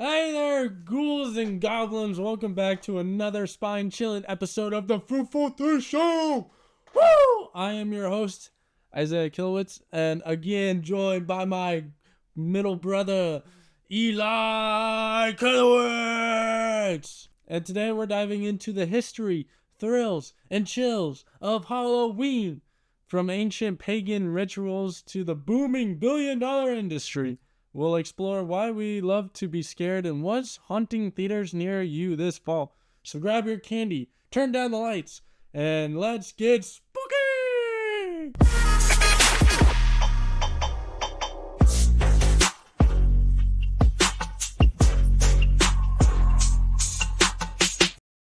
Hey there, ghouls and goblins. Welcome back to another spine-chilling episode of the Fruitful Three Show. Woo! I am your host, Isaiah Kilowitz, and again joined by my middle brother, Eli Kilowitz. And today we're diving into the history, thrills, and chills of Halloween, from ancient pagan rituals to the booming billion-dollar industry. We'll explore why we love to be scared and what's haunting theaters near you this fall. So grab your candy, turn down the lights, and let's get spooky!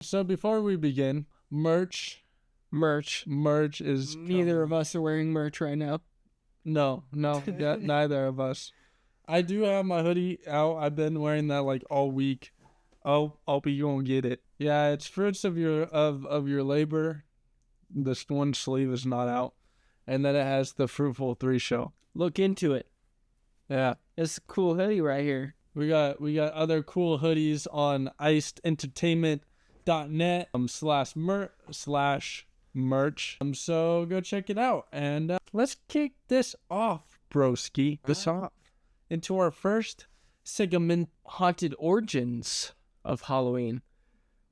So before we begin, merch is... Neither of us are wearing merch right now. No, neither of us. I do have my hoodie out. I've been wearing that like all week. I'll be gonna get it. Yeah, it's fruits of your labor. This one sleeve is not out, and then it has the Fruitful Three Show. Look into it. Yeah, It's a cool hoodie right here. we got other cool hoodies on icedertainment.net /merch. So go check it out, and let's kick this off, broski. Into our first segment, Haunted Origins of Halloween,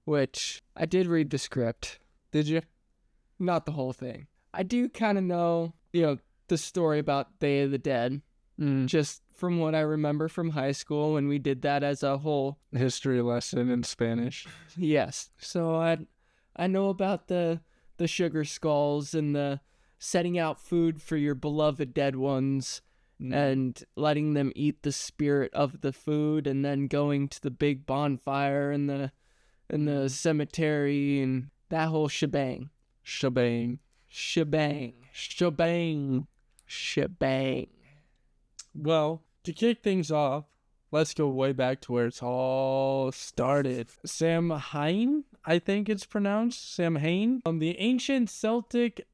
which I did read the script. Did you? Not the whole thing. I do kind of know, the story about Day of the Dead, just from what I remember from high school when we did that as a whole History lesson in Spanish. Yes. So I know about the sugar skulls and the setting out food for your beloved dead ones. And letting them eat the spirit of the food, and then going to the big bonfire in the cemetery, and that whole shebang. Well, to kick things off, let's go way back to where it's all started. Samhain, I think it's pronounced. Samhain. The ancient Celtic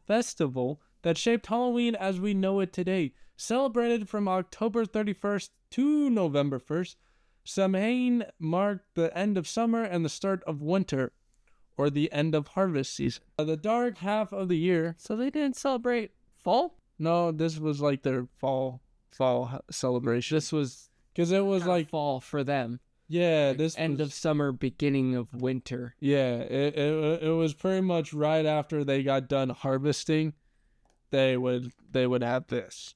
festival that shaped Halloween as we know it today. Celebrated from October 31st to November 1st, Samhain marked the end of summer and the start of winter, or the end of harvest season. The dark half of the year. So they didn't celebrate fall? No, this was like their fall celebration. This was because it was like fall for them. Yeah, this end of summer, beginning of winter. Yeah, it was pretty much right after they got done harvesting. They would have this.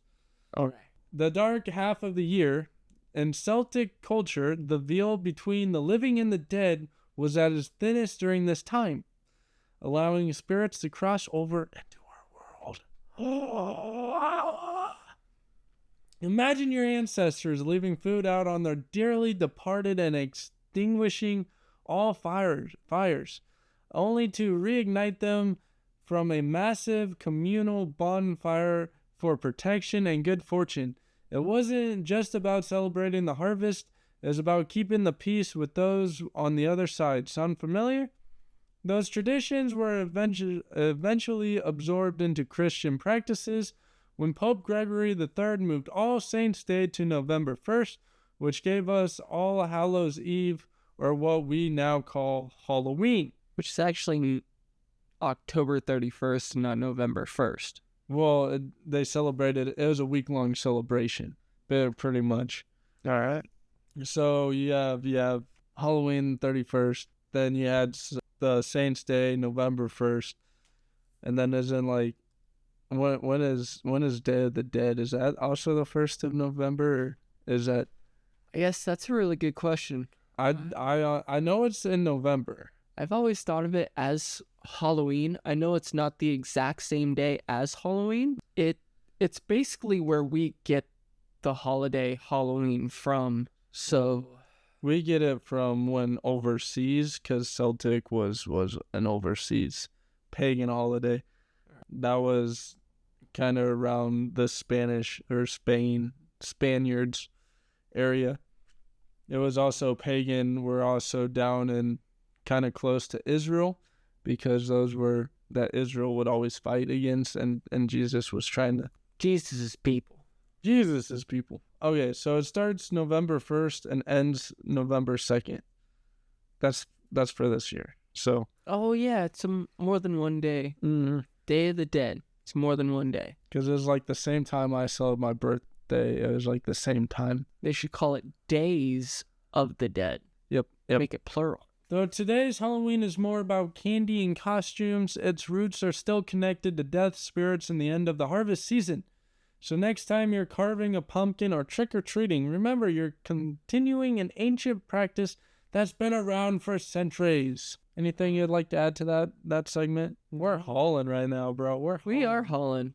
All right. The dark half of the year, in Celtic culture, the veil between the living and the dead was at its thinnest during this time, allowing spirits to cross over into our world. Imagine your ancestors leaving food out on their dearly departed and extinguishing all fires, only to reignite them from a massive communal bonfire for protection and good fortune. It wasn't just about celebrating the harvest, it was about keeping the peace with those on the other side. Sound familiar? Those traditions were eventually absorbed into Christian practices when Pope Gregory III moved All Saints' Day to November 1st, which gave us All Hallows' Eve, or what we now call Halloween. Which is actually October 31st, not November 1st. Well, they celebrated, it was a week-long celebration, pretty much. All right. So you have Halloween 31st, then you had the Saints' Day, November 1st, and then as in like, when is Day of the Dead? Is that also the 1st of November, or is that? I guess that's a really good question. I know it's in November. I've always thought of it as Halloween. I know it's not the exact same day as Halloween. It's basically where we get the holiday Halloween from. So we get it from when overseas, because Celtic was an overseas pagan holiday. That was kind of around the Spaniards area. It was also pagan. We're also down in kind of close to Israel, because those were that Israel would always fight against, and Jesus was trying to... Jesus' people. Jesus is people. Okay, so it starts November 1st and ends November 2nd. That's for this year. So. Oh yeah, it's more than one day. Mm-hmm. Day of the Dead. It's more than one day. Because it was like the same time I celebrated my birthday. It was like the same time. They should call it Days of the Dead. Yep. Make it plural. Though today's Halloween is more about candy and costumes, its roots are still connected to death, spirits, and the end of the harvest season. So next time you're carving a pumpkin or trick-or-treating, remember you're continuing an ancient practice that's been around for centuries. Anything you'd like to add to that segment? We're hauling right now, bro. We are hauling.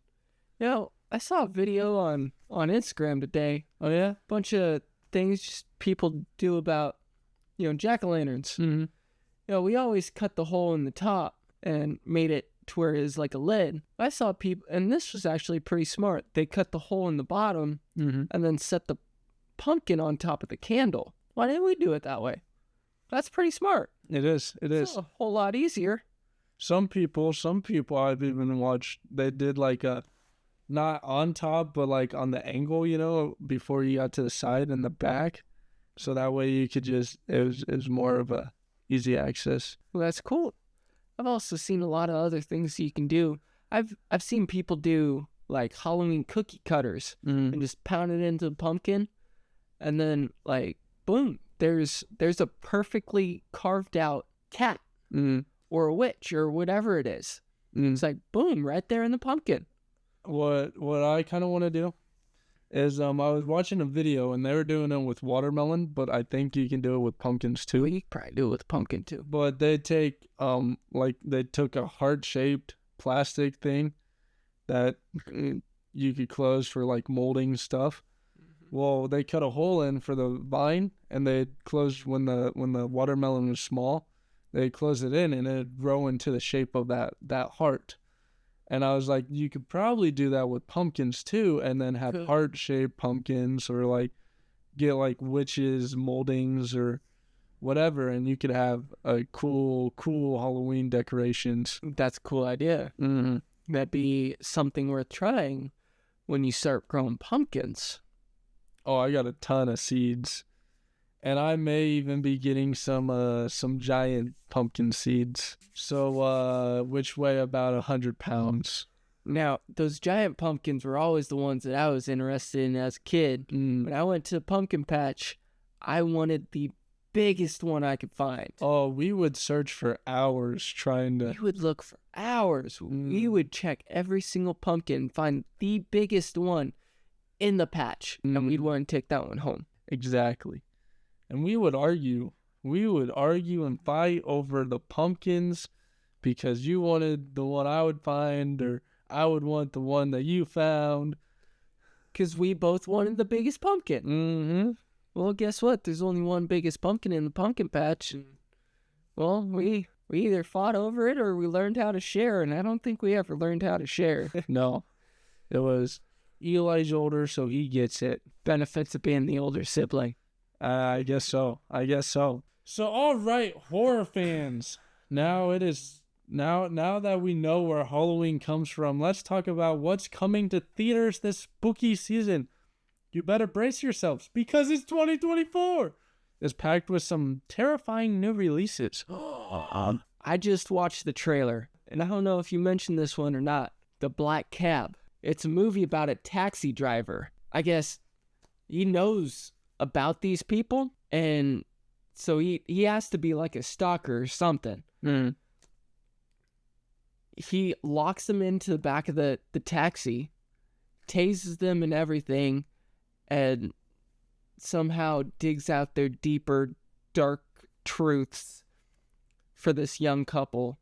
You know, I saw a video on Instagram today. Oh, yeah? Bunch of things people do about, jack-o'-lanterns. Mm-hmm. We always cut the hole in the top and made it to where it is like a lid. I saw people, and this was actually pretty smart. They cut the hole in the bottom and then set the pumpkin on top of the candle. Why didn't we do it that way? That's pretty smart. It is. It's a whole lot easier. Some people I've even watched, they did like a, not on top, but like on the angle, before you got to the side and the back. So that way you could just, it was more of a easy access. Well, that's cool. I've also seen a lot of other things you can do. I've seen people do like Halloween cookie cutters and just pound it into the pumpkin, and then like boom, there's a perfectly carved out cat or a witch or whatever it is. It's like boom, right there in the pumpkin. What I kind of want to do is I was watching a video and they were doing it with watermelon, but I think you can do it with pumpkins too. You could probably do it with pumpkin too. But they take they took a heart-shaped plastic thing that you could close for like molding stuff. Well, they cut a hole in for the vine, and they closed when the watermelon was small. They closed it in, and it'd grow into the shape of that heart. And I was like, you could probably do that with pumpkins too, and then have heart-shaped pumpkins, or like get like witches moldings or whatever, and you could have a cool Halloween decorations. That's a cool idea. Mm-hmm. That'd be something worth trying when you start growing pumpkins. Oh, I got a ton of seeds, and I may even be getting some giant pumpkin seeds. So, which weigh about 100 pounds. Now, those giant pumpkins were always the ones that I was interested in as a kid. When I went to the pumpkin patch, I wanted the biggest one I could find. Oh, we would search for hours trying to... We would look for hours. We would check every single pumpkin and find the biggest one in the patch, and we'd want to take that one home. Exactly. And we would argue and fight over the pumpkins because you wanted the one I would find, or I would want the one that you found. Because we both wanted the biggest pumpkin. Mm-hmm. Well, guess what? There's only one biggest pumpkin in the pumpkin patch. And, well, we either fought over it or we learned how to share, and I don't think we ever learned how to share. No. It was... Eli's older, so he gets it. Benefits of being the older sibling. I guess so. So, all right, horror fans. Now that we know where Halloween comes from, let's talk about what's coming to theaters this spooky season. You better brace yourselves because it's 2024. It's packed with some terrifying new releases. I just watched the trailer, and I don't know if you mentioned this one or not. The Black Cab. It's a movie about a taxi driver. I guess he knows about these people, and so he has to be like a stalker or something. He locks them into the back of the taxi, tases them and everything, and somehow digs out their deeper, dark truths for this young couple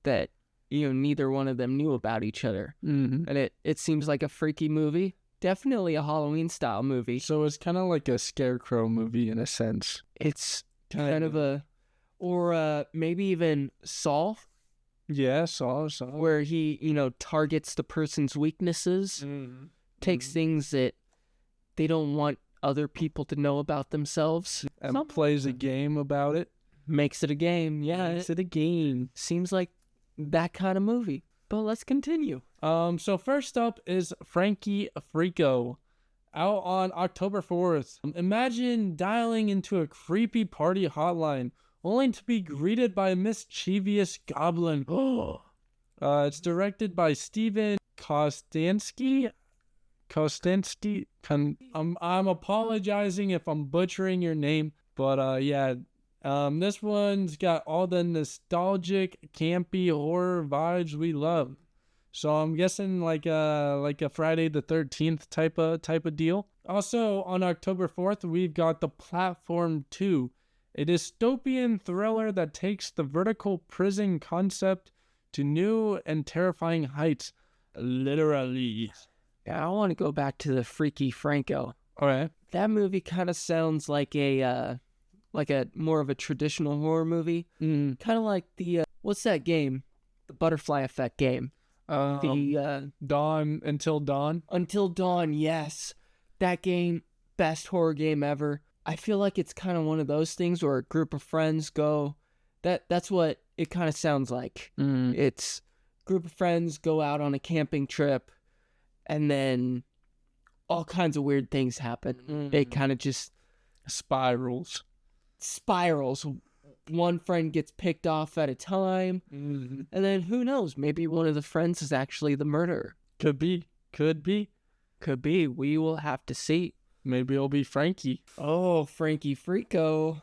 that neither one of them knew about each other. And it seems like a freaky movie. Definitely a Halloween-style movie. So it's kind of like a Scarecrow movie in a sense. It's kind of or maybe even Saw. Yeah, Saw. Where he, targets the person's weaknesses, takes things that they don't want other people to know about themselves. And plays a game about it. Makes it a game, yeah. Makes it a game. Seems like that kind of movie. But let's continue. So first up is Frankie Frico. out on October 4th. Imagine dialing into a creepy party hotline only to be greeted by a mischievous goblin. It's directed by Steven Kostansky. I'm apologizing if I'm butchering your name, but this one's got all the nostalgic, campy horror vibes we love. So I'm guessing like a Friday the 13th type of deal. Also on October 4th, we've got The Platform 2, a dystopian thriller that takes the vertical prison concept to new and terrifying heights. Literally. Yeah, I want to go back to the Freaky Franco. All right. That movie kind of sounds like a more of a traditional horror movie. Kind of like the what's that game? The Butterfly Effect game. Dawn Until Dawn. Until Dawn, yes. That game, best horror game ever. I feel like it's kind of one of those things where a group of friends go. That's what it kind of sounds like. It's a group of friends go out on a camping trip, and then all kinds of weird things happen. It kind of just spirals. One friend gets picked off at a time, and then who knows? Maybe one of the friends is actually the murderer. Could be. We will have to see. Maybe it'll be Frankie. Oh, Frankie Freako.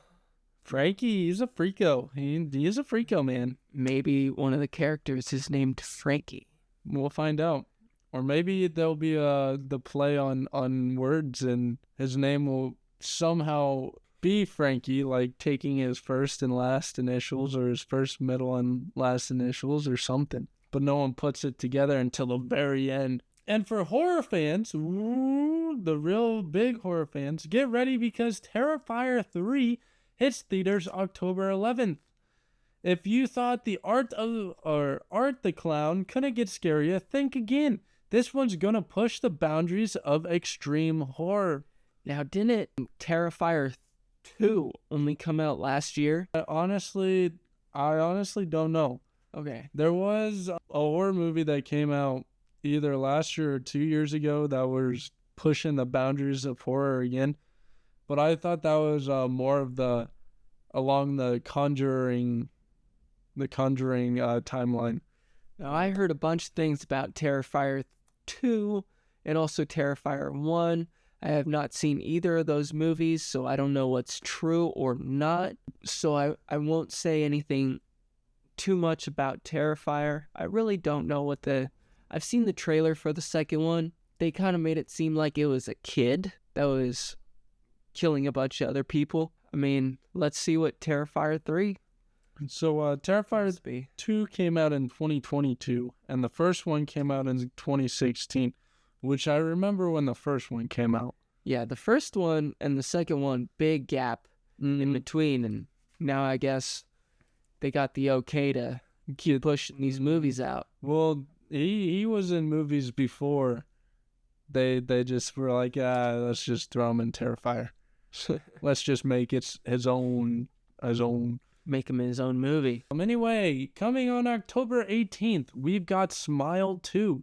Frankie, he's a freako. He is a freako, man. Maybe one of the characters is named Frankie. We'll find out. Or maybe there'll be the play on words, and his name will somehow be Frankie, like taking his first and last initials, or his first, middle, and last initials, or something. But no one puts it together until the very end. And for horror fans, the real big horror fans, get ready because Terrifier 3 hits theaters October 11th. If you thought Art the Clown couldn't get scarier, think again. This one's gonna push the boundaries of extreme horror. Now, didn't Terrifier 2 only come out last year? I honestly don't know. Okay. There was a horror movie that came out either last year or 2 years ago that was pushing the boundaries of horror again. But I thought that was more of along the Conjuring timeline. Now, I heard a bunch of things about Terrifier 2 and also Terrifier 1. I have not seen either of those movies, so I don't know what's true or not. So I won't say anything too much about Terrifier. I really don't know I've seen the trailer for the second one. They kind of made it seem like it was a kid that was killing a bunch of other people. I mean, let's see what Terrifier 3. So Terrifier 2 came out in 2022, and the first one came out in 2016, which I remember when the first one came out. Yeah, the first one and the second one, big gap in between, and now I guess they got the okay to keep pushing these movies out. Well, he was in movies before. They just were like, let's just throw him in Terrifier. Let's just make it his own. Make him his own movie. Anyway, coming on October 18th, we've got Smile 2,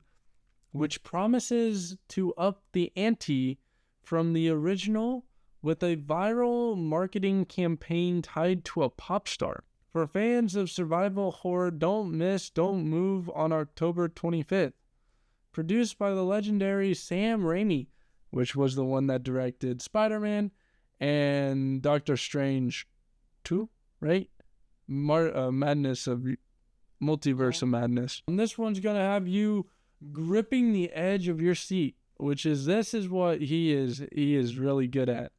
which promises to up the ante from the original with a viral marketing campaign tied to a pop star. For fans of survival horror, don't move on October 25th. Produced by the legendary Sam Raimi, which was the one that directed Spider-Man and Doctor Strange 2, right? Madness of Multiverse of Madness. And this one's going to have you gripping the edge of your seat, this is what he is really good at,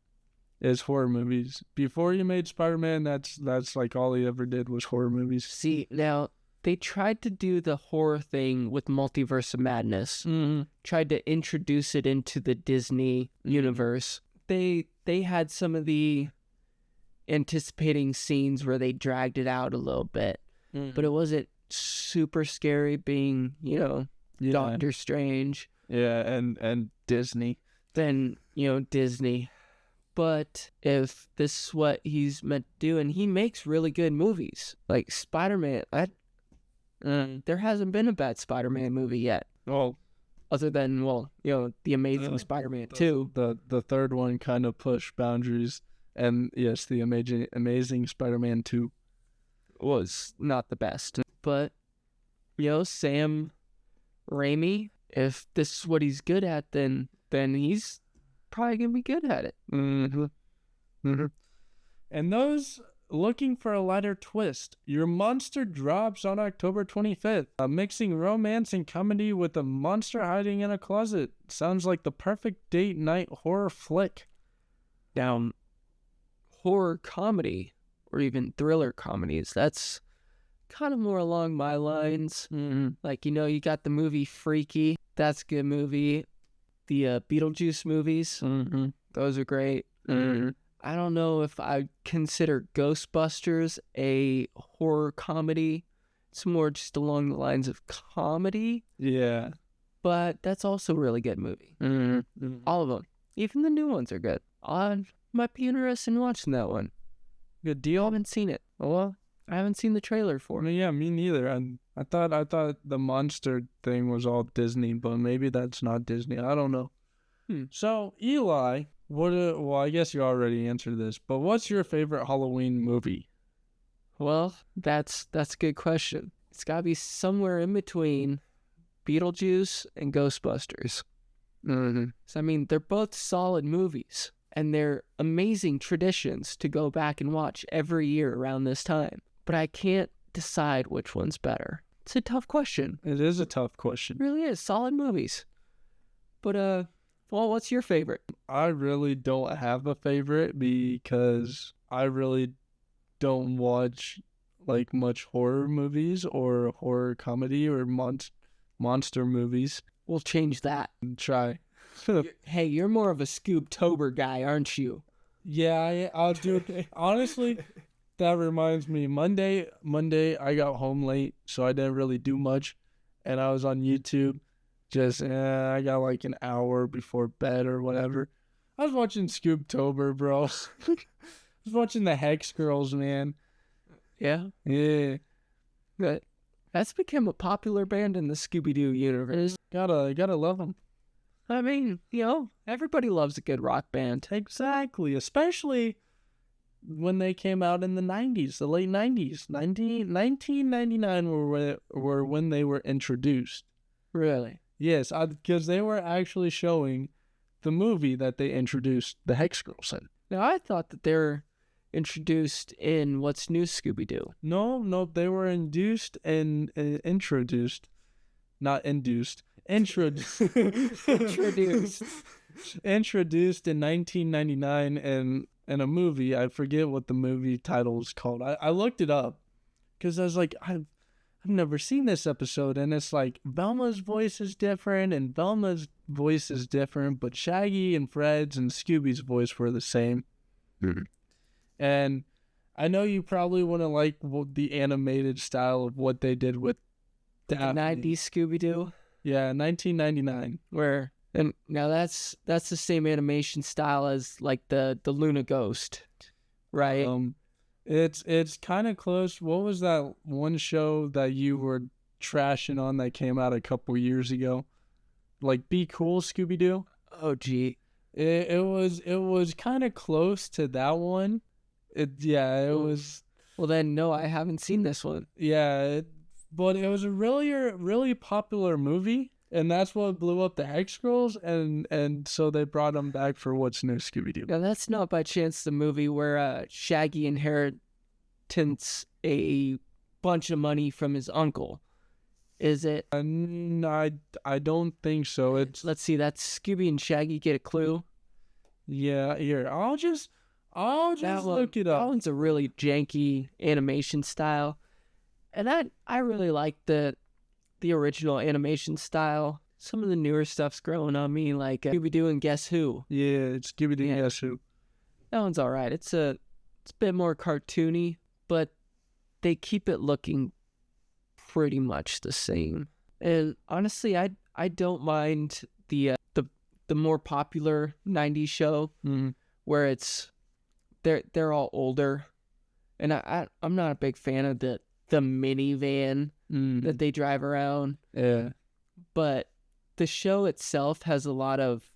is horror movies. Before he made Spider-Man, that's like all he ever did was horror movies. See, now they tried to do the horror thing with Multiverse of Madness. Tried to introduce it into the Disney universe. They had some of the anticipating scenes where they dragged it out a little bit, but it wasn't super scary being, Doctor Strange. Yeah, and Disney. Then, Disney. But if this is what he's meant to do, and he makes really good movies, like Spider-Man, there hasn't been a bad Spider-Man movie yet. Well, other than, well, the Amazing Spider-Man 2. The third one kind of pushed boundaries, and yes, the Amazing Spider-Man 2 was not the best. But, Sam Raimi, if this is what he's good at, then he's probably going to be good at it. Mm-hmm. Mm-hmm. And those looking for a lighter twist, Your Monster drops on October 25th. Mixing romance and comedy with a monster hiding in a closet. Sounds like the perfect date night horror flick. Now, horror comedy, or even thriller comedies, that's kind of more along my lines. Mm-hmm. Like, you got the movie Freaky. That's a good movie. The Beetlejuice movies. Mm-hmm. Those are great. Mm-hmm. I don't know if I consider Ghostbusters a horror comedy. It's more just along the lines of comedy. Yeah. But that's also a really good movie. Mm-hmm. All of them. Even the new ones are good. I might be interested in watching that one. Good I deal. haven't seen it. Well, I haven't seen the trailer for it. Yeah, me neither. I thought the monster thing was all Disney, but maybe that's not Disney. I don't know. So, Eli, well, I guess you already answered this, but what's your favorite Halloween movie? Well, that's a good question. It's got to be somewhere in between Beetlejuice and Ghostbusters. Mm-hmm. So, I mean, they're both solid movies, and they're amazing traditions to go back and watch every year around this time. But I can't decide which one's better. It's a tough question. It is a tough question. It really is. Solid movies. But, well, what's your favorite? I really don't have a favorite because I really don't watch like much horror movies or horror comedy or monster movies. We'll change that. Try. Hey, you're more of a Scoop-tober guy, aren't you? Yeah, I'll do. Honestly, that reminds me. Monday, I got home late, so I didn't really do much, and I was on YouTube. Just, I got like an hour before bed or whatever. I was watching Scoop-tober, bro. I was watching the Hex Girls, man. Yeah. Yeah. That's become a popular band in the Scooby-Doo universe. Gotta love them. I mean, everybody loves a good rock band. Exactly. Especially when they came out in the 90s, the late 90s. 1999 were when they were introduced. Really? Yes, because they were actually showing the movie that they introduced the Hex Girls in. Now, I thought that they were introduced in What's New Scooby-Doo. No, they were introduced. Not induced. Introduced. Introduced in 1999 in a movie. I forget what the movie title is called. I looked it up because I was like, I've never seen this episode, and it's like Velma's voice is different and Velma's voice is different, but Shaggy and Fred's and Scooby's voice were the same. Mm-hmm. And I know you probably wouldn't like the animated style of what they did with Daphne. 90s Scooby-Doo? Yeah, 1999. And now that's the same animation style as like the Luna Ghost, right? It's kind of close. What was that one show that you were trashing on that came out a couple years ago? Like Be Cool Scooby-Doo? Oh, gee. It was kind of close to that one. It was. Well, then, no, I haven't seen this one. Yeah, but it was a really popular movie, and that's what blew up the Hex Girls, and so they brought them back for What's New Scooby-Doo. Now, that's not by chance the movie where Shaggy inherits a bunch of money from his uncle, is it? No, I don't think so. Let's see, that's Scooby and Shaggy Get a Clue. Yeah, here, I'll just look it up. That one's a really janky animation style. And I really like the original animation style. Some of the newer stuff's growing on me, like Scooby-Doo and Guess Who. Yeah, it's Scooby-Doo and Guess Who. That one's all right. It's a bit more cartoony, but they keep it looking pretty much the same. And honestly, I don't mind the more popular 90s show, where it's they're all older, and I'm not a big fan of the minivan that they drive around. Yeah, but the show itself has a lot of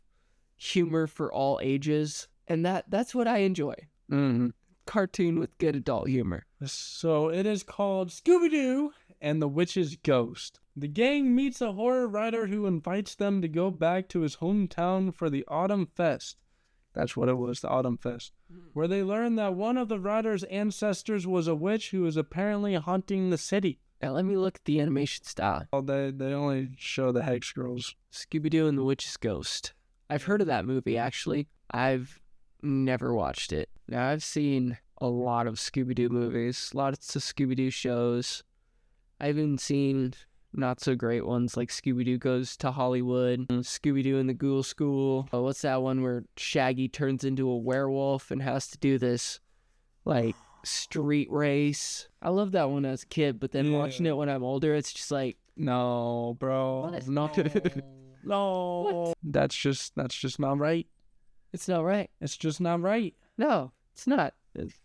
humor for all ages, and that's what I enjoy. Mm-hmm. Cartoon with good adult humor. So it is called Scooby-Doo and the Witch's Ghost. The gang meets a horror writer who invites them to go back to his hometown for the Autumn Fest. That's what it was, the Autumn Fest. Where they learn that one of the writer's ancestors was a witch who is apparently haunting the city. Now let me look at the animation style. Well, they only show the Hex Girls. Scooby-Doo and the Witch's Ghost. I've heard of that movie, actually. I've never watched it. Now, I've seen a lot of Scooby-Doo movies, lots of Scooby-Doo shows. I've even seen not so great ones like Scooby-Doo Goes to Hollywood, Scooby-Doo and the Ghoul School. What's that one where Shaggy turns into a werewolf and has to do this, like, street race? I love that one as a kid, but then watching it when I'm older, it's just like, no, bro. What? No. No. What? That's just not right. It's not right. It's just not right. No, it's not.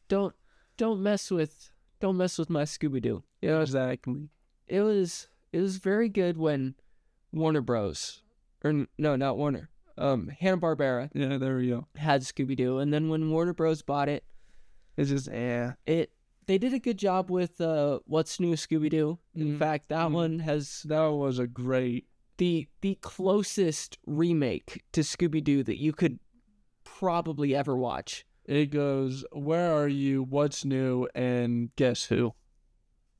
Don't mess with my Scooby-Doo. You know, Exactly. it was very good when Warner Bros. Or no, not Warner. Hanna-Barbera Yeah, there we go. had Scooby-Doo, and then when Warner Bros. Bought it, It's just they did a good job with What's New Scooby-Doo. In fact, that one has that was a great. the closest remake to Scooby-Doo that you could probably ever watch. It goes, where are you? What's new? And guess who?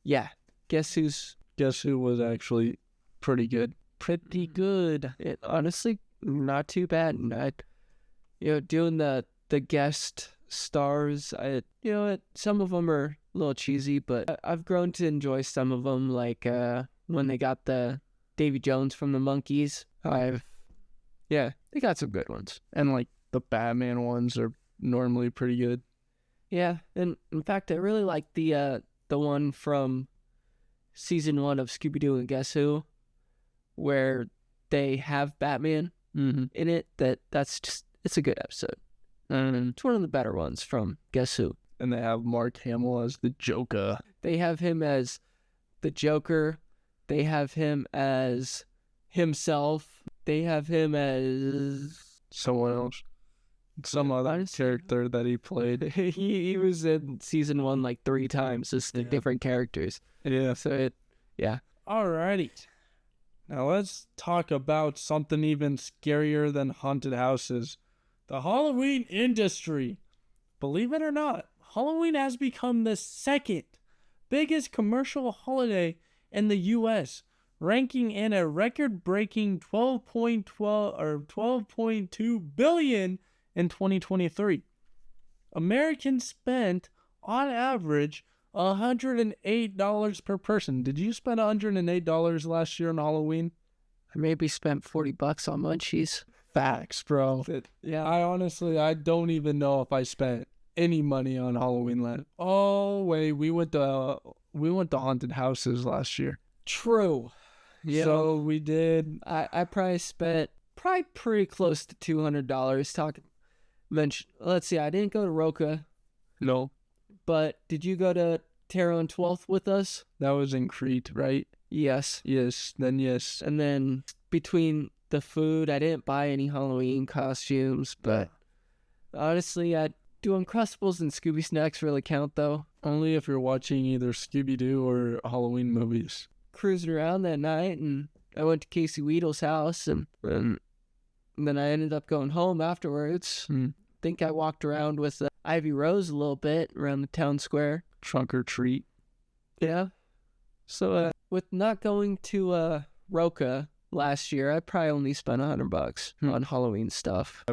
Yeah, guess who's Guess who was actually pretty good. Pretty good. it? Honestly, not too bad. And doing the guest stars, some of them are a little cheesy, but I've grown to enjoy some of them. Like when they got the Davy Jones from the Monkees. They got some good ones. And like the Batman ones are normally pretty good. Yeah, and in fact, I really like the one from season 1 of Scooby-Doo and Guess Who, where they have Batman in it. It's a good episode. And it's one of the better ones from Guess Who. And they have Mark Hamill as the Joker. They have him as the Joker. They have him as himself. They have him as Someone else. Some other character that he played. he was in season 1 like 3 times as the different characters. Yeah. So Alrighty. Now let's talk about something even scarier than haunted houses. The Halloween industry. Believe it or not, Halloween has become the second biggest commercial holiday in the U.S., ranking in a record-breaking 12.2 billion in 2023. Americans spent, on average, $108 per person. Did you spend $108 last year on Halloween? I maybe spent $40 on munchies. Facts, bro. Yeah. I don't even know if I spent any money on Halloween last. Oh wait, we went to haunted houses last year. True. Yeah. So we did. I probably spent pretty close to $200 let's see, I didn't go to Roca, No, but did you go to Terra and 12th with us? that was in Crete, right? Yes. Yes. Then yes. And then between the food, I didn't buy any Halloween costumes, but honestly, do Uncrustables and Scooby Snacks really count, though? Only if you're watching either Scooby-Doo or Halloween movies. Cruising around that night, and I went to Casey Weedle's house, and then I ended up going home afterwards. Think I walked around with Ivy Rose a little bit around the town square. Trunk or treat. Yeah. So with not going to Roca last year, I probably only spent $100 on Halloween stuff.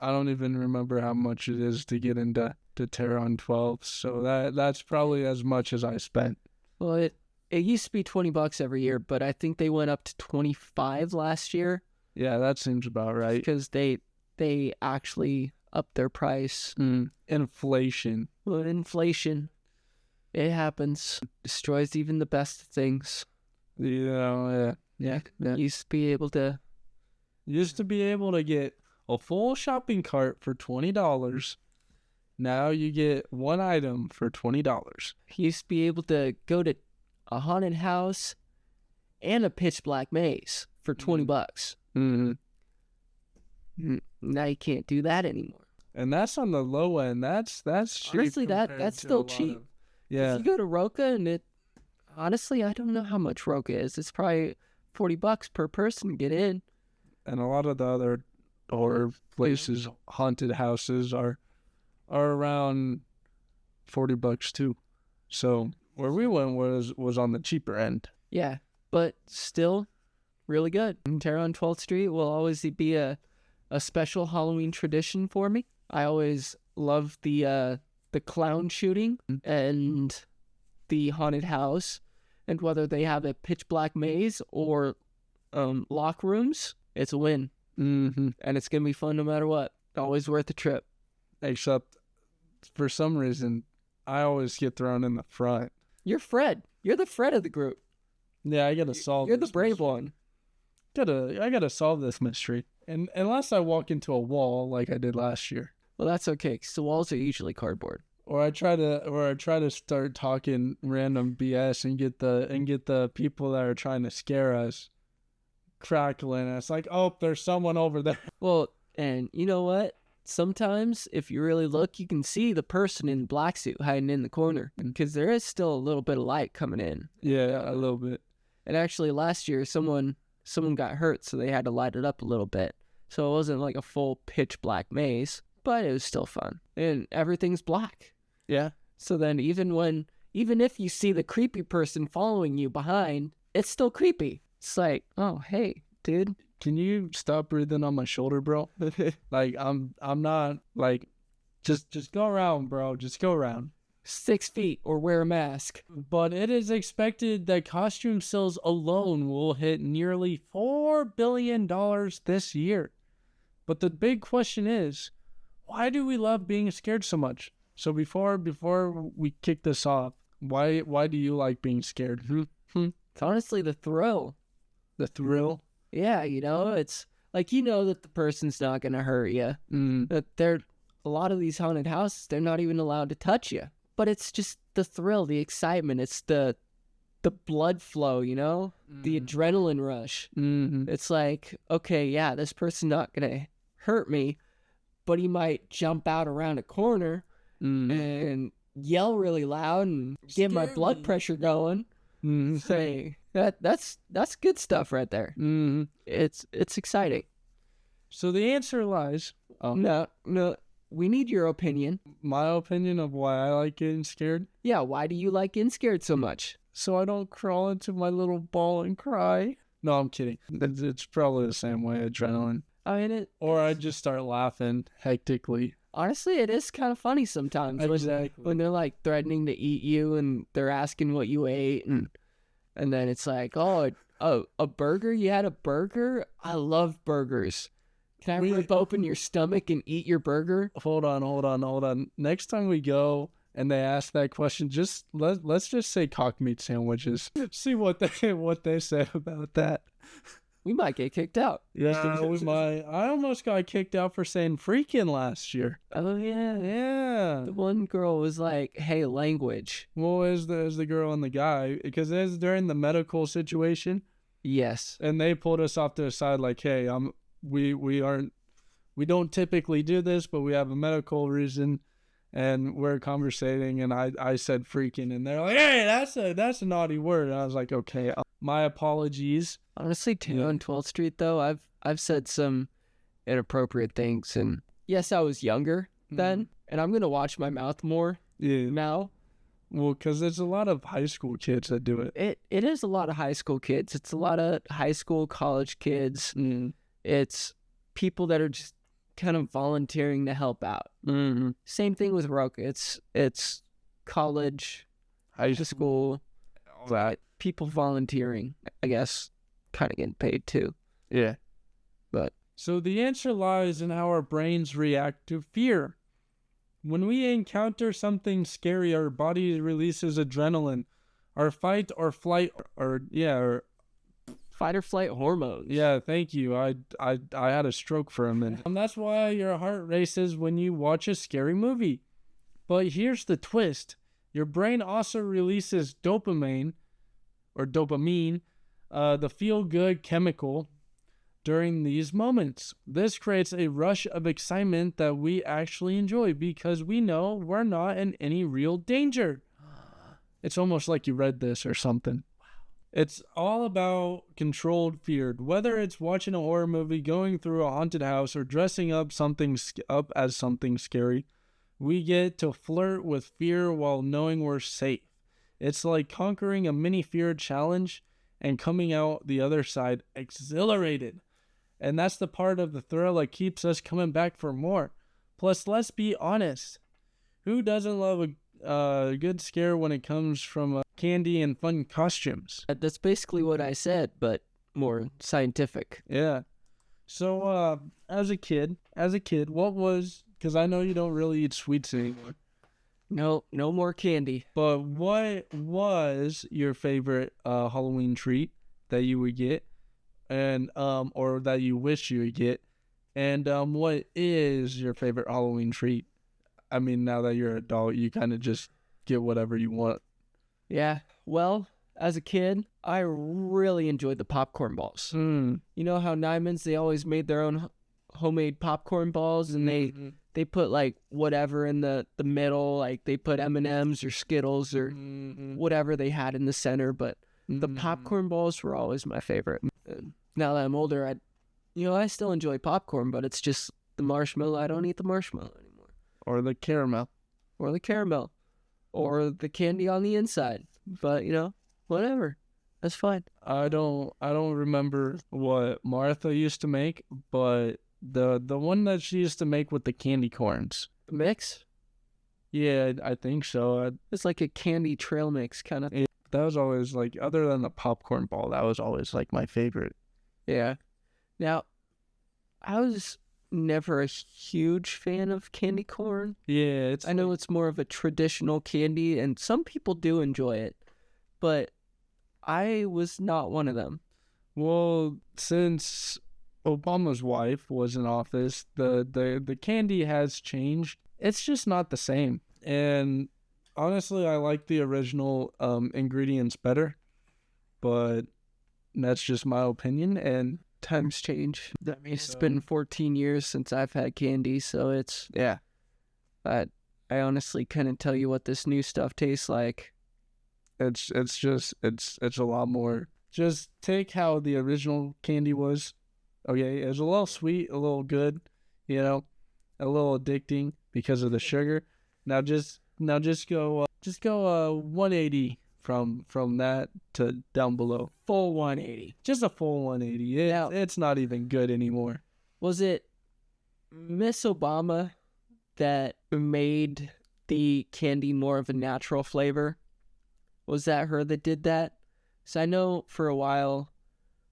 I don't even remember how much it is to get into Terra on 12. So that's probably as much as I spent. Well, it used to be $20 every year, but I think they went up to $25 last year. Yeah, that seems about right. Because they actually upped their price. Inflation. Well, inflation, it happens. Destroys even the best things. Yeah. Used to be able to get a full shopping cart for $20. Now you get one item for $20. Used to be able to go to a haunted house and a pitch black maze for $20. Mm-hmm. Now you can't do that anymore. And that's on the low end. That's cheap. Honestly, compared that's to still a lot cheap. of- yeah. If you go to Roca and honestly, I don't know how much Roca is. It's probably $40 per person to get in. And a lot of the other horror places, haunted houses are around $40 too. So where we went was on the cheaper end. Yeah, but still really good. Terror on 12th Street will always be a special Halloween tradition for me. I always love the clown shooting and the haunted house, and whether they have a pitch black maze or lock rooms, it's a win. Mm-hmm. And it's gonna be fun no matter what. Always worth the trip. Except for some reason, I always get thrown in the front. You're Fred. You're the Fred of the group. Yeah, I gotta solve. You're the this brave mystery. one. I gotta solve this mystery, and unless I walk into a wall like I did last year, Well, that's okay, because the walls are usually cardboard. or I try to start talking random BS and get the people that are trying to scare us crackling. It's like, oh, there's someone over there. Well, and you know what? Sometimes, if you really look, you can see the person in the black suit hiding in the corner, because there is still a little bit of light coming in. Yeah, a little bit. And actually, last year, someone got hurt, so they had to light it up a little bit. So it wasn't like a full pitch black maze, but it was still fun. And everything's black. Yeah. So then even if you see the creepy person following you behind, it's still creepy. It's like, oh, hey, dude. Can you stop breathing on my shoulder, bro? Like I'm not like, just go around, bro. Just go around. 6 feet or wear a mask. But it is expected that costume sales alone will hit nearly $4 billion this year. But the big question is, why do we love being scared so much? So before we kick this off, why do you like being scared? It's honestly the thrill. The thrill? Yeah, it's like, that the person's not going to hurt you. That a lot of these haunted houses, they're not even allowed to touch you. But it's just the thrill, the excitement. It's the blood flow, the adrenaline rush. Mm-hmm. It's like, okay, yeah, this person's not going to hurt me, but he might jump out around a corner and yell really loud and get my blood pressure going. Say that's good stuff right there. It's exciting. So the answer lies. No, we need your opinion. My opinion of why I like getting scared. Yeah, why do you like getting scared so much? So I don't crawl into my little ball and cry. No, I'm kidding. It's probably the same way, adrenaline. I mean, Or I just start laughing hectically. Honestly, it is kind of funny sometimes when they're like threatening to eat you and they're asking what you ate, and then it's like, oh, a burger? You had a burger? I love burgers. Can I rip open your stomach and eat your burger? Hold on. Next time we go and they ask that question, let's just say cock meat sandwiches. See what they say about that. We might get kicked out. Yeah, we might. I almost got kicked out for saying freaking last year. Oh yeah. Yeah. The one girl was like, "Hey, language." Well, as the girl and the guy, because it was during the medical situation. Yes. And they pulled us off to the side like, hey, we don't typically do this, but we have a medical reason, and we're conversating, and I said freaking, and they're like, hey, that's a naughty word. And I was like, okay, my apologies. Honestly, too, on 12th Street though, I've said some inappropriate things, and yes, I was younger then, and I'm gonna watch my mouth more now. Well, because there's a lot of high school kids that do it. It is a lot of high school kids. It's a lot of high school, college kids. It's people that are just kind of volunteering to help out. Same thing with Roca. It's college, high school, all that. People volunteering, I guess, kind of getting paid too. Yeah. But so the answer lies in how our brains react to fear. When we encounter something scary, our body releases adrenaline, our fight or flight, or fight or flight hormones. Yeah, thank you. I had a stroke for a minute. And that's why your heart races when you watch a scary movie. But here's the twist. Your brain also releases dopamine, the feel-good chemical, during these moments. This creates a rush of excitement that we actually enjoy because we know we're not in any real danger. It's almost like you read this or something. It's all about controlled fear. Whether it's watching a horror movie, going through a haunted house, or dressing up as something scary, we get to flirt with fear while knowing we're safe. It's like conquering a mini fear challenge and coming out the other side exhilarated. And that's the part of the thrill that keeps us coming back for more. Plus, let's be honest. Who doesn't love a good scare when it comes from candy and fun costumes? That's basically what I said, but more scientific. Yeah. So, as a kid, what was... Because I know you don't really eat sweets anymore. No more candy. But what was your favorite Halloween treat that you would get, and or that you wish you would get, and what is your favorite Halloween treat? I mean, now that you're an adult, you kind of just get whatever you want. Yeah. Well, as a kid, I really enjoyed the popcorn balls. You know how Nyman's, they always made their own homemade popcorn balls, and they put like whatever in the middle, like they put M&Ms or Skittles or whatever they had in the center, but the popcorn balls were always my favorite. Now that I'm older, I still enjoy popcorn, but it's just the marshmallow. I don't eat the marshmallow anymore. Or the caramel. Or the candy on the inside. But, whatever. That's fine. I don't remember what Martha used to make, but the one that she used to make with the candy corns. The mix? Yeah, I think so. It's like a candy trail mix kind of. That was always like, other than the popcorn ball, that was always like my favorite. Yeah. Now, I was never a huge fan of candy corn. Yeah, I know it's more of a traditional candy, and some people do enjoy it, but I was not one of them. Well, since Obama's wife was in office, the candy has changed. It's just not the same. And honestly, I like the original ingredients better, but that's just my opinion. And times change. I mean, it's been 14 years since I've had candy, so it's... Yeah. I honestly couldn't tell you what this new stuff tastes like. It's a lot more. Just take how the original candy was. Okay, it was a little sweet, a little good, a little addicting because of the sugar. Now just go 180 from that to down below. Full 180. Just a full 180. It's not even good anymore. Was it Miss Obama that made the candy more of a natural flavor? Was that her that did that? So I know for a while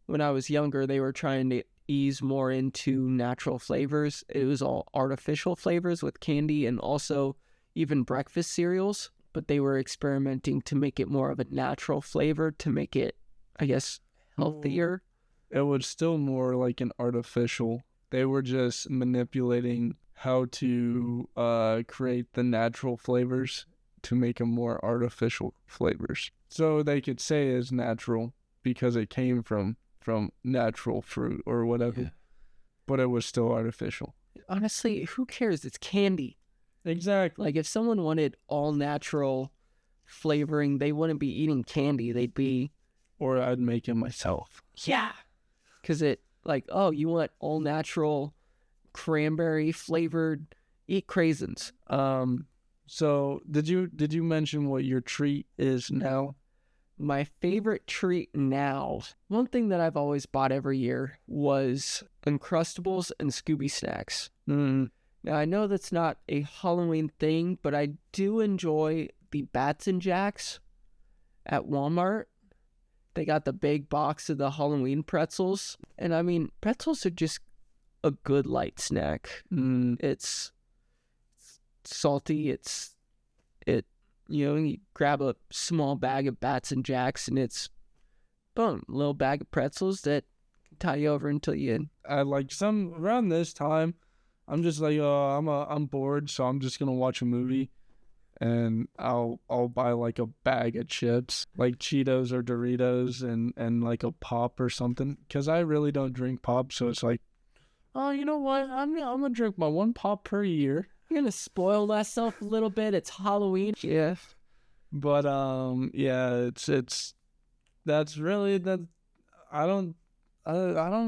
when I was younger, they were trying to ease more into natural flavors. It was all artificial flavors with candy and also even breakfast cereals, but they were experimenting to make it more of a natural flavor to make it, I guess, healthier. It was still more like an artificial. They were just manipulating how to create the natural flavors to make them more artificial flavors. So they could say it's natural because it came from natural fruit or whatever. Yeah. But it was still artificial. Honestly, who cares? It's candy. Exactly. Like if someone wanted all natural flavoring, they wouldn't be eating candy. They'd be... Or I'd make it myself. Yeah. Because you want all natural cranberry flavored, eat craisins. So did you mention what your treat is now? My favorite treat now, one thing that I've always bought every year was Uncrustables and Scooby Snacks. Now, I know that's not a Halloween thing, but I do enjoy the Bats and Jacks at Walmart. They got the big box of the Halloween pretzels. And I mean, pretzels are just a good light snack. It's salty. You grab a small bag of Bats and Jacks and it's, boom, a little bag of pretzels that tie you over until you... around this time, I'm just like, I'm bored, so I'm just going to watch a movie. and I'll buy like a bag of chips, like Cheetos or Doritos, and like a pop or something, because I really don't drink pop. So it's like, oh, you know what? I'm gonna drink my one pop per year. You're gonna spoil myself a little bit. It's Halloween. Yeah. But yeah, it's that's really that. I don't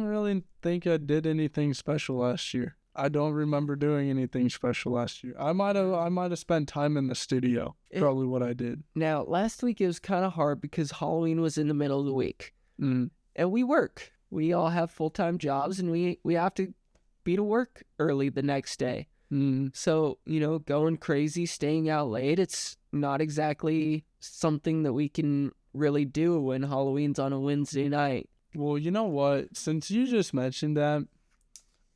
really think I did anything special last year. I don't remember doing anything special last year. I might have spent time in the studio. Probably what I did. Now, last week it was kind of hard because Halloween was in the middle of the week. Mm. And we work. We all have full-time jobs, and we have to be to work early the next day. Mm. So, going crazy, staying out late, it's not exactly something that we can really do when Halloween's on a Wednesday night. Well, you know what? Since you just mentioned that,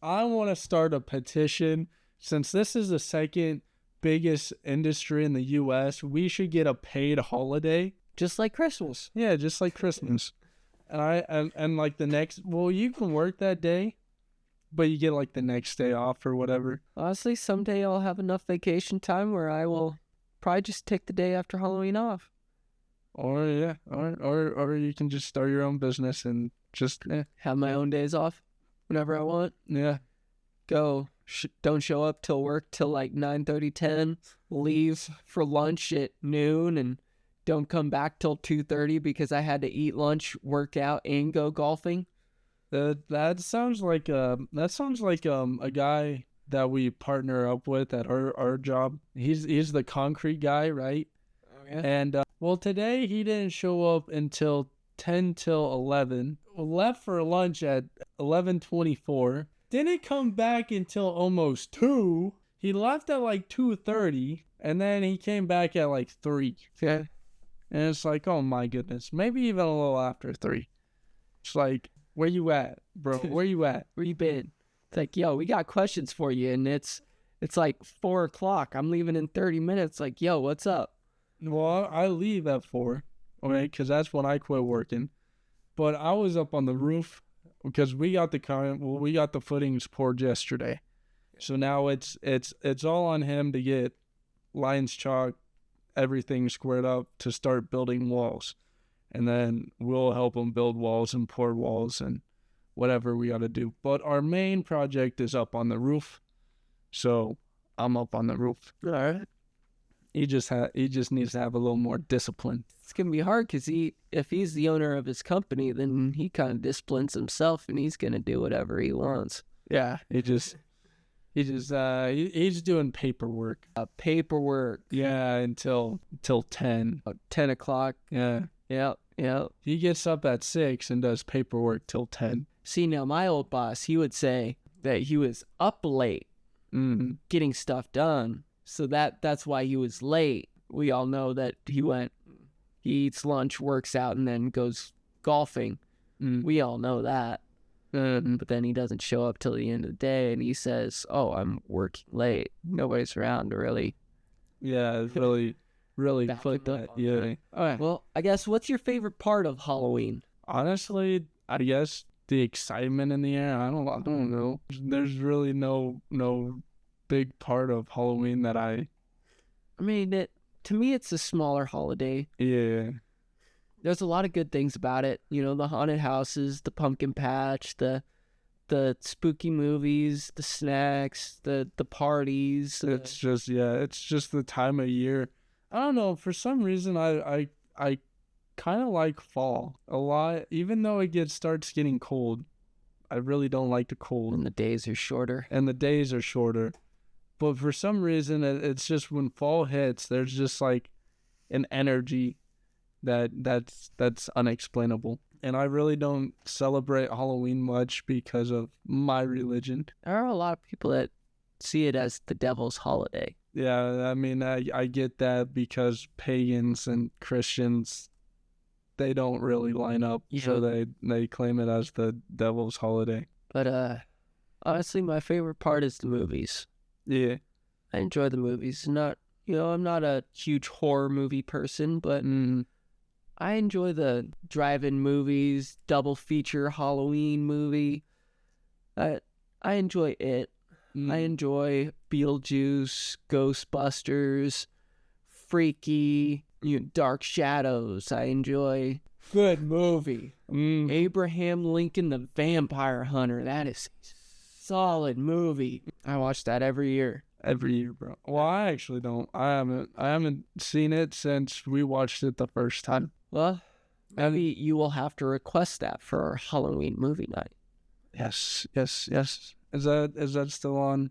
I want to start a petition. Since this is the second biggest industry in the U.S., we should get a paid holiday. Just like Christmas. Yeah, just like Christmas. And like the next, well, you can work that day, but you get like the next day off or whatever. Honestly, someday I'll have enough vacation time where I will probably just take the day after Halloween off. Or yeah, or you can just start your own business and just have my own days off whenever I want. Yeah. Go. Don't show up till work till like 9:30, 10. Leave for lunch at noon and don't come back till 2:30 because I had to eat lunch, work out, and go golfing. That sounds like a guy that we partner up with at our job. He's the concrete guy, right? Oh yeah. And well, today he didn't show up until 10 till 11. Left for lunch at 11:24. Didn't come back until almost 2. He left at like 2:30, and then he came back at like 3. Yeah. And it's like, oh my goodness, maybe even a little after 3. It's like, where you at, bro? Where you at? Where you been? It's like, yo, we got questions for you, and it's like 4 o'clock. I'm leaving in 30 minutes. Like, yo, what's up? Well, I leave at 4, okay, because that's when I quit working. But I was up on the roof because we got the footings poured yesterday. So now it's all on him to get lines chalk, everything squared up to start building walls. And then we'll help him build walls and pour walls and whatever we got to do. But our main project is up on the roof. So I'm up on the roof. All right. He just needs to have a little more discipline. It's going to be hard because if he's the owner of his company, then he kind of disciplines himself and he's going to do whatever he wants. Yeah, he's doing paperwork. Paperwork. Yeah, until 10. 10 o'clock. Yeah. Yeah. He gets up at 6 and does paperwork till 10. See, now my old boss, he would say that he was up late getting stuff done. So that's why he was late. We all know that he eats lunch, works out, and then goes golfing. We all know that. But then he doesn't show up till the end of the day, and he says, oh, I'm working late. Nobody's around to really. Yeah, it's really clicked that. Yeah. All right. Well, I guess what's your favorite part of Halloween? Honestly, I guess the excitement in the air. I don't know. There's really no big part of Halloween that I mean, to me, it's a smaller holiday. Yeah. There's a lot of good things about it. The haunted houses, the pumpkin patch, the spooky movies, the snacks, the parties. It's just the time of year. I don't know. For some reason, I kind of like fall a lot, even though it starts getting cold. I really don't like the cold. And the days are shorter. But for some reason, it's just when fall hits, there's just like an energy that's unexplainable. And I really don't celebrate Halloween much because of my religion. There are a lot of people that see it as the devil's holiday. Yeah, I mean, I get that because pagans and Christians, they don't really line up. Yeah. So they claim it as the devil's holiday. But honestly, my favorite part is the movies. Yeah. I enjoy the movies. I'm not a huge horror movie person, but I enjoy the drive-in movies, double feature Halloween movie. I enjoy it. I enjoy Beetlejuice, Ghostbusters, freaky, Dark Shadows. I enjoy good movie. Abraham Lincoln the Vampire Hunter. That is a solid movie. I watch that every year. Every year, bro. Well, I actually don't. I haven't seen it since we watched it the first time. Well, maybe you will have to request that for our Halloween movie night. Yes. Is that still on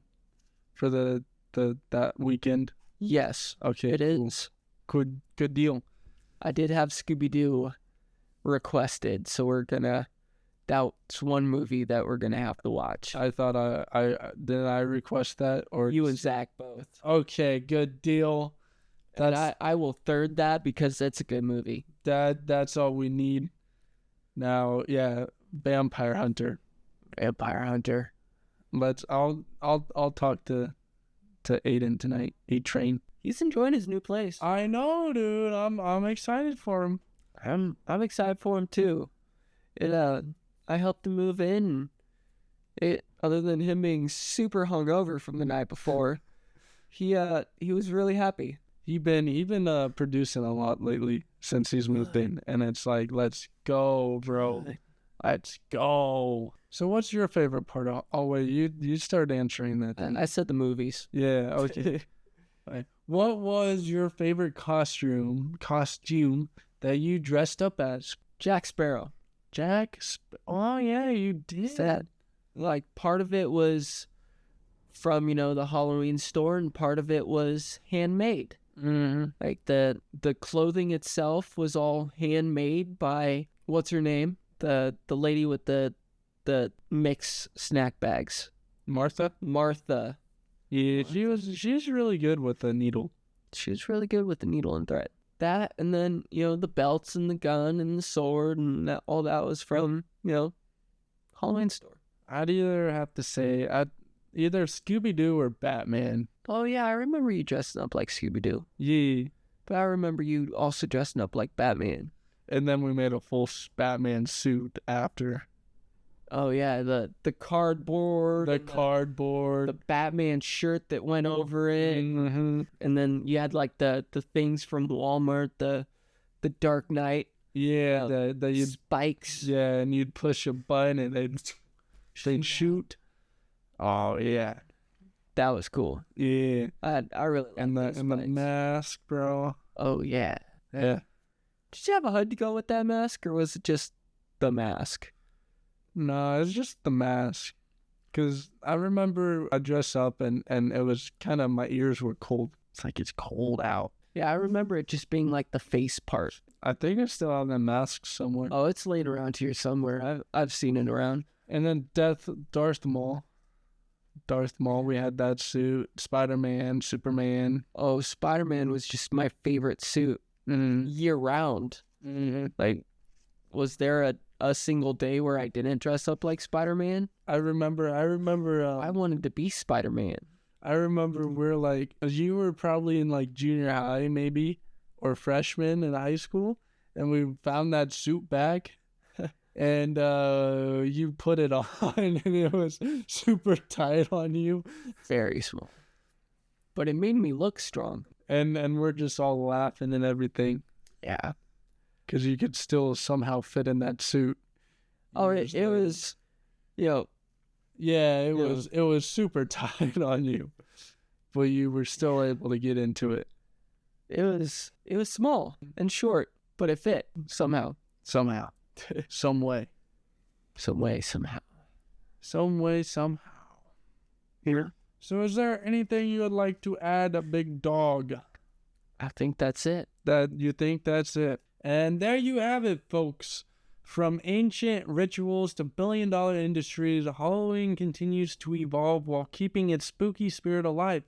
for that weekend? Yes, Okay, it cool. is. Good deal. I did have Scooby-Doo requested, so that's one movie that we're gonna have to watch. I thought I request that, or You and Zach both. Okay, good deal. And I will third that because that's a good movie. That's all we need. Now, yeah, Vampire Hunter. Vampire Hunter. I'll talk to Aiden tonight. A-Train. He's enjoying his new place. I know, dude. I'm excited for him. I'm excited for him too. I helped him move in. Other than him being super hungover from the night before, he was really happy. He been producing a lot lately since he's moved in, and it's like, let's go, bro. Let's go. So what's your favorite part? Oh wait, you start answering that then. I said the movies. Yeah, okay. Right. What was your favorite costume that you dressed up as? Jack Sparrow. Oh yeah, you did. Sad. Like, part of it was from, the Halloween store, and part of it was handmade. Mm-hmm. Like, the clothing itself was all handmade by, what's her name? The lady with the mix snack bags. Martha. Yeah, she's really good with the needle. She was really good with the needle and thread. That, and then, the belts and the gun and the sword and all that was from, Halloween store. I'd either have to say either Scooby-Doo or Batman. Oh yeah, I remember you dressing up like Scooby-Doo. Yeah. But I remember you also dressing up like Batman. And then we made a full Batman suit after. Oh yeah, the cardboard. The Batman shirt that went over it. Mm-hmm. And then you had like the things from Walmart, the Dark Knight. Yeah, the spikes. Yeah, and you'd push a button and they'd shoot. Oh yeah. That was cool. Yeah. I really liked the mask, bro. Oh yeah. Yeah. Did you have a HUD to go with that mask, or was it just the mask? No, it's just the mask. Because I remember I dressed up and it was kind of, my ears were cold. It's like, it's cold out. Yeah, I remember it just being like the face part. I think I still have the mask somewhere. Oh, it's laid around here somewhere. I've seen it around. And then Darth Maul, we had that suit. Spider-Man, Superman. Oh, Spider-Man was just my favorite suit. Year round. Like, was there a single day where I didn't dress up like Spider-Man? I remember. I wanted to be Spider-Man. I remember we're like, you were probably in like junior high maybe, or freshman in high school, and we found that suit back, and you put it on, and it was super tight on you. Very small. But it made me look strong. And we're just all laughing and everything. Yeah. Because you could still somehow fit in that suit. Oh, it was, Yeah, it was super tight on you. But you were still able to get into it. It was small and short, but it fit somehow. Some way. Somehow. Here. So is there anything you would like to add, a big dog? I think that's it. You think that's it? And there you have it, folks. From ancient rituals to billion-dollar industries, Halloween continues to evolve while keeping its spooky spirit alive.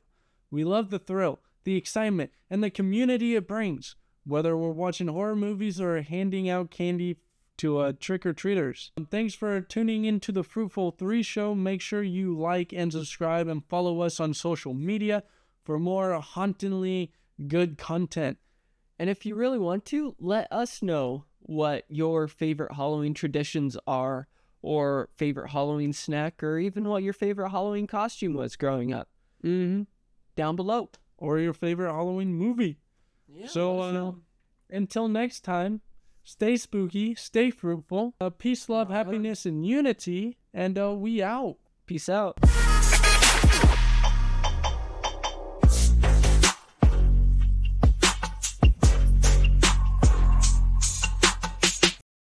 We love the thrill, the excitement, and the community it brings, whether we're watching horror movies or handing out candy to trick-or-treaters. Thanks for tuning into the Fruitful Three Show. Make sure you like and subscribe and follow us on social media for more hauntingly good content. And if you really want to, let us know what your favorite Halloween traditions are, or favorite Halloween snack, or even what your favorite Halloween costume was growing up. Down below. Or your favorite Halloween movie. Yeah, So, let us know. until next time, stay spooky, stay fruitful. Peace, love, happiness, and unity. And we out. Peace out.